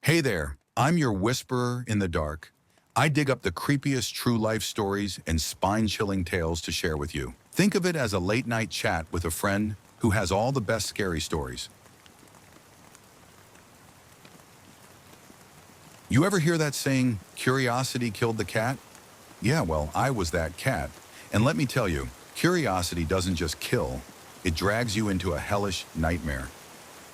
Hey there, I'm your whisperer in the dark. I dig up the creepiest true life stories and spine-chilling tales to share with you. Think of it as a late-night chat with a friend who has all the best scary stories. You ever hear that saying, curiosity killed the cat? Yeah, well, I was that cat. And let me tell you, curiosity doesn't just kill, it drags you into a hellish nightmare.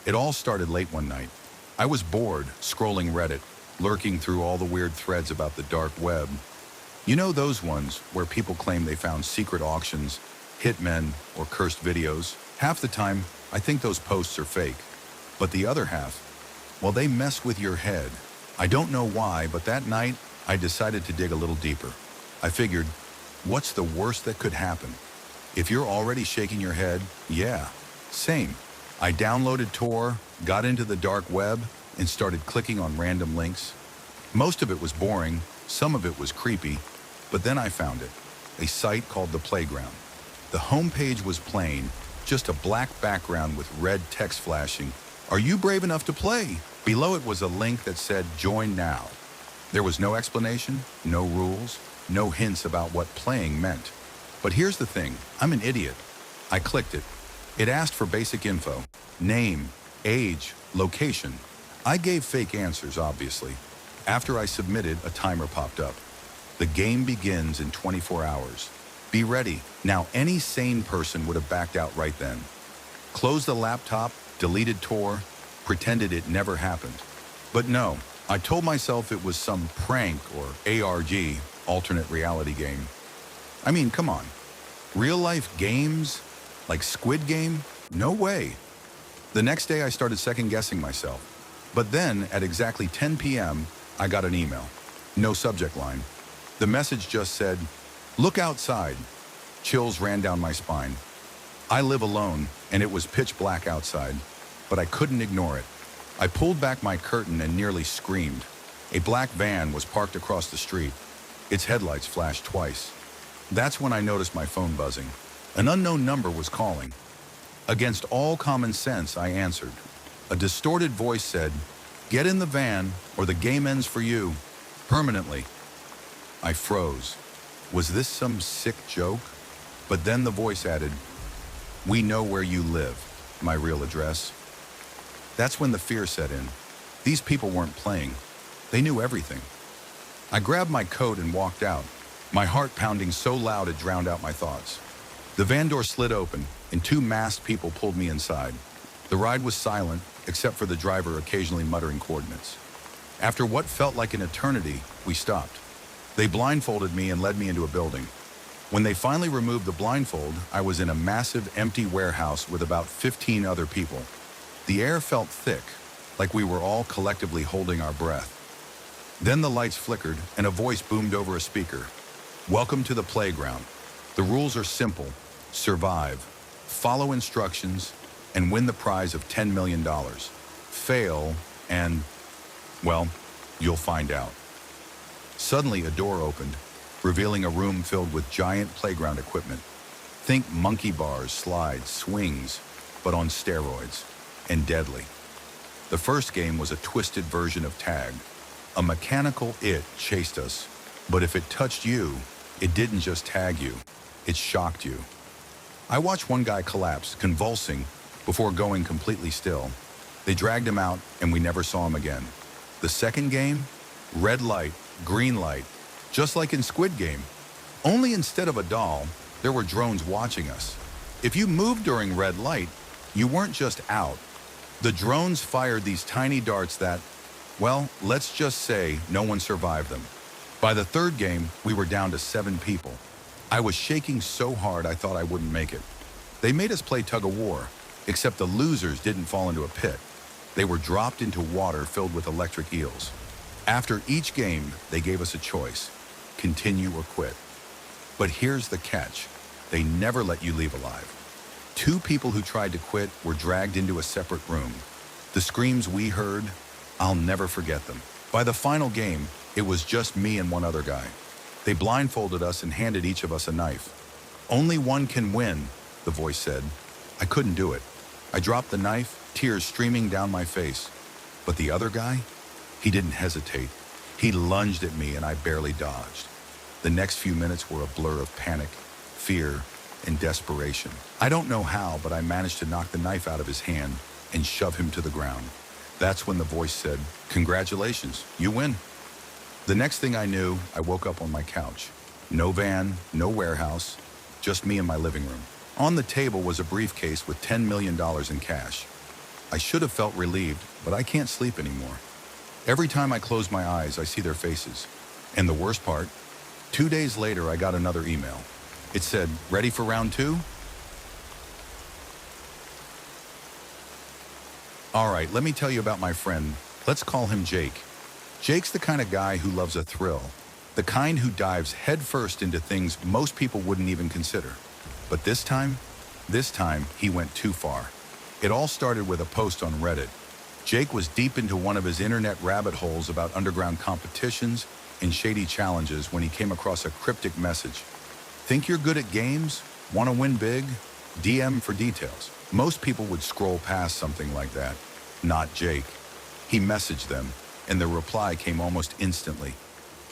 It all started late one night. I was bored, scrolling Reddit, lurking through all the weird threads about the dark web. You know those ones where people claim they found secret auctions, hitmen, or cursed videos? Half the time, I think those posts are fake. But the other half, well, they mess with your head. I don't know why, but that night, I decided to dig a little deeper. I figured, what's the worst that could happen? If you're already shaking your head, yeah, same. I downloaded Tor, got into the dark web, and started clicking on random links. Most of it was boring, some of it was creepy, but then I found it, a site called The Playground. The homepage was plain, just a black background with red text flashing. Are you brave enough to play? Below it was a link that said, join now. There was no explanation, no rules, no hints about what playing meant. But here's the thing, I'm an idiot. I clicked it. It asked for basic info, name, age, location. I gave fake answers, obviously. After I submitted, a timer popped up. The game begins in 24 hours. Be ready. Now, any sane person would have backed out right then. Closed the laptop, deleted Tor, pretended it never happened. But no, I told myself it was some prank or ARG, alternate reality game. I mean, come on. Real life games? Like Squid Game? No way. The next day I started second guessing myself. But then at exactly 10 p.m., I got an email. No subject line. The message just said, look outside. Chills ran down my spine. I live alone and it was pitch black outside, but I couldn't ignore it. I pulled back my curtain and nearly screamed. A black van was parked across the street. Its headlights flashed twice. That's when I noticed my phone buzzing. An unknown number was calling. Against all common sense, I answered. A distorted voice said, get in the van or the game ends for you, permanently. I froze. Was this some sick joke? But then the voice added, we know where you live, my real address. That's when the fear set in. These people weren't playing. They knew everything. I grabbed my coat and walked out, my heart pounding so loud it drowned out my thoughts. The van door slid open, and two masked people pulled me inside. The ride was silent, except for the driver occasionally muttering coordinates. After what felt like an eternity, we stopped. They blindfolded me and led me into a building. When they finally removed the blindfold, I was in a massive, empty warehouse with about 15 other people. The air felt thick, like we were all collectively holding our breath. Then the lights flickered, and a voice boomed over a speaker. Welcome to the playground. The rules are simple. Survive, follow instructions, and win the prize of $10 million. Fail, and, well, you'll find out. Suddenly, a door opened, revealing a room filled with giant playground equipment. Think monkey bars, slides, swings, but on steroids, and deadly. The first game was a twisted version of tag. A mechanical it chased us, but if it touched you, it didn't just tag you, it shocked you. I watched one guy collapse, convulsing, before going completely still. They dragged him out, and we never saw him again. The second game? Red light, green light, just like in Squid Game. Only instead of a doll, there were drones watching us. If you moved during red light, you weren't just out. The drones fired these tiny darts that, well, let's just say no one survived them. By the third game, we were down to 7 people. I was shaking so hard I thought I wouldn't make it. They made us play tug-of-war, except the losers didn't fall into a pit. They were dropped into water filled with electric eels. After each game, they gave us a choice, continue or quit. But here's the catch. They never let you leave alive. 2 people who tried to quit were dragged into a separate room. The screams we heard, I'll never forget them. By the final game, it was just me and one other guy. They blindfolded us and handed each of us a knife. Only one can win, the voice said. I couldn't do it. I dropped the knife, tears streaming down my face. But the other guy? He didn't hesitate. He lunged at me and I barely dodged. The next few minutes were a blur of panic, fear, and desperation. I don't know how, but I managed to knock the knife out of his hand and shove him to the ground. That's when the voice said, "Congratulations, you win." The next thing I knew, I woke up on my couch. No van, no warehouse, just me in my living room. On the table was a briefcase with $10 million in cash. I should have felt relieved, but I can't sleep anymore. Every time I close my eyes, I see their faces. And the worst part, 2 days later, I got another email. It said, "Ready for round 2?" All right, let me tell you about my friend. Let's call him Jake. Jake's the kind of guy who loves a thrill, the kind who dives headfirst into things most people wouldn't even consider. But this time he went too far. It all started with a post on Reddit. Jake was deep into one of his internet rabbit holes about underground competitions and shady challenges when he came across a cryptic message. "Think you're good at games? Want to win big? DM for details." Most people would scroll past something like that. Not Jake. He messaged them, and the reply came almost instantly.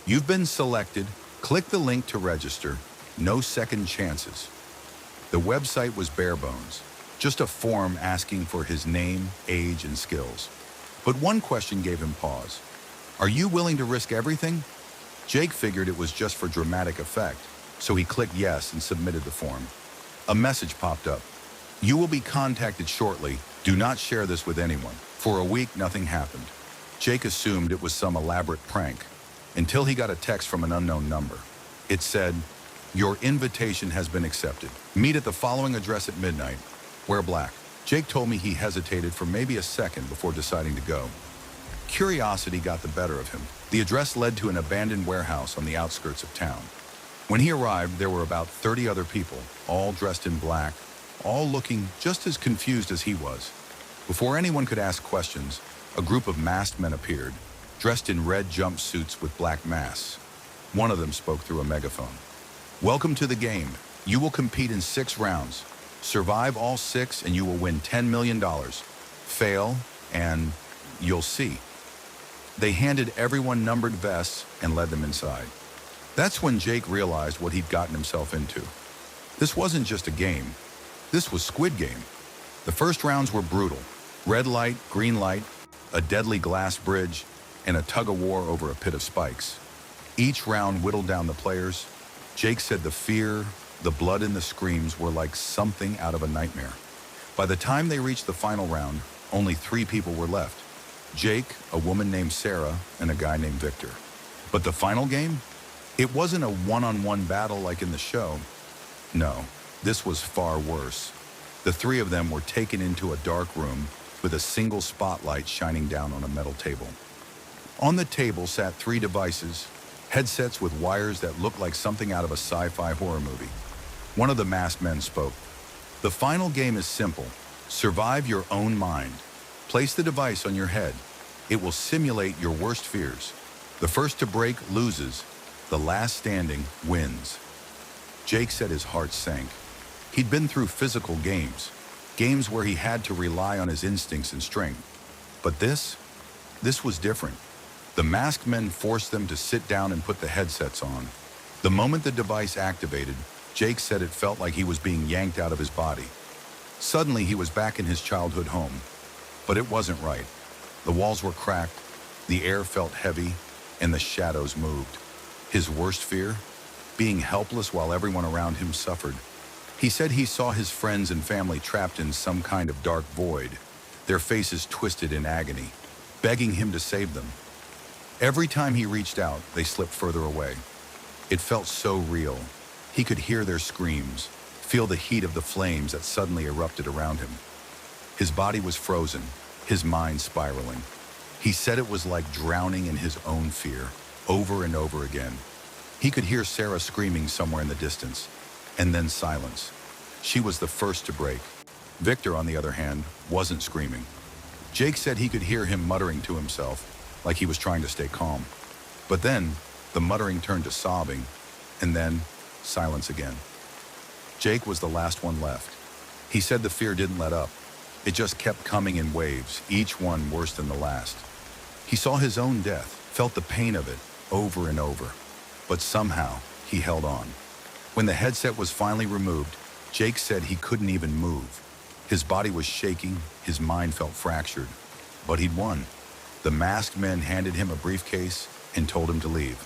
"You've been selected. Click the link to register. No second chances." The website was bare bones, just a form asking for his name, age, and skills. But one question gave him pause. "Are you willing to risk everything?" Jake figured it was just for dramatic effect, so he clicked yes and submitted the form. A message popped up. "You will be contacted shortly. Do not share this with anyone." For a week, nothing happened. Jake assumed it was some elaborate prank, until he got a text from an unknown number. It said, "Your invitation has been accepted. Meet at the following address at midnight. Wear black." Jake told me he hesitated for maybe a second before deciding to go. Curiosity got the better of him. The address led to an abandoned warehouse on the outskirts of town. When he arrived, there were about 30 other people, all dressed in black, all looking just as confused as he was. Before anyone could ask questions, a group of masked men appeared, dressed in red jumpsuits with black masks. One of them spoke through a megaphone. "Welcome to the game. You will compete in 6 rounds. Survive all 6 and you will win $10 million. Fail and you'll see." They handed everyone numbered vests and led them inside. That's when Jake realized what he'd gotten himself into. This wasn't just a game. This was Squid Game. The first rounds were brutal. Red light, green light, a deadly glass bridge, and a tug-of-war over a pit of spikes. Each round whittled down the players. Jake said the fear, the blood, and the screams were like something out of a nightmare. By the time they reached the final round, only 3 people were left. Jake, a woman named Sarah, and a guy named Victor. But the final game? It wasn't a one-on-one battle like in the show. No, this was far worse. The 3 of them were taken into a dark room with a single spotlight shining down on a metal table. On the table sat 3 devices, headsets with wires that looked like something out of a sci-fi horror movie. One of the masked men spoke. "The final game is simple. Survive your own mind. Place the device on your head. It will simulate your worst fears. The first to break loses. The last standing wins." Jake said his heart sank. He'd been through physical games where he had to rely on his instincts and strength. But this was different. The masked men forced them to sit down and put the headsets on. The moment the device activated, Jake said it felt like he was being yanked out of his body. Suddenly, he was back in his childhood home. But it wasn't right. The walls were cracked, the air felt heavy, and the shadows moved. His worst fear? Being helpless while everyone around him suffered. He said he saw his friends and family trapped in some kind of dark void, their faces twisted in agony, begging him to save them. Every time he reached out, they slipped further away. It felt so real. He could hear their screams, feel the heat of the flames that suddenly erupted around him. His body was frozen, his mind spiraling. He said it was like drowning in his own fear, over and over again. He could hear Sarah screaming somewhere in the distance, and then silence. She was the first to break. Victor, on the other hand, wasn't screaming. Jake said he could hear him muttering to himself, like he was trying to stay calm. But then, the muttering turned to sobbing, and then silence again. Jake was the last one left. He said the fear didn't let up. It just kept coming in waves, each one worse than the last. He saw his own death, felt the pain of it over and over, but somehow he held on. When the headset was finally removed, Jake said he couldn't even move. His body was shaking, his mind felt fractured, but he'd won. The masked men handed him a briefcase and told him to leave.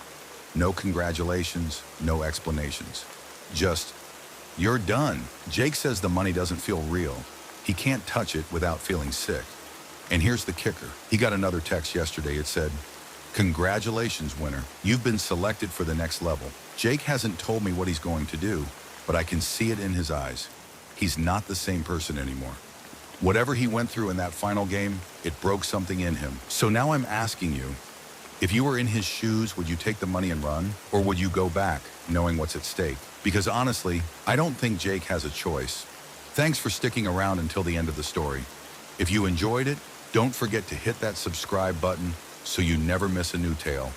No congratulations, no explanations. Just, you're done. Jake says the money doesn't feel real. He can't touch it without feeling sick. And here's the kicker. He got another text yesterday. It said, "Congratulations, winner. You've been selected for the next level." Jake hasn't told me what he's going to do, but I can see it in his eyes. He's not the same person anymore. Whatever he went through in that final game, it broke something in him. So now I'm asking you, if you were in his shoes, would you take the money and run? Or would you go back, knowing what's at stake? Because honestly, I don't think Jake has a choice. Thanks for sticking around until the end of the story. If you enjoyed it, don't forget to hit that subscribe button so you never miss a new tale.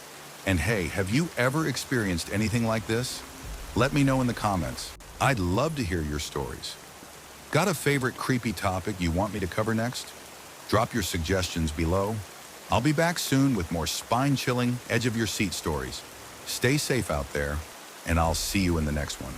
And hey, have you ever experienced anything like this? Let me know in the comments. I'd love to hear your stories. Got a favorite creepy topic you want me to cover next? Drop your suggestions below. I'll be back soon with more spine-chilling, edge-of-your-seat stories. Stay safe out there, and I'll see you in the next one.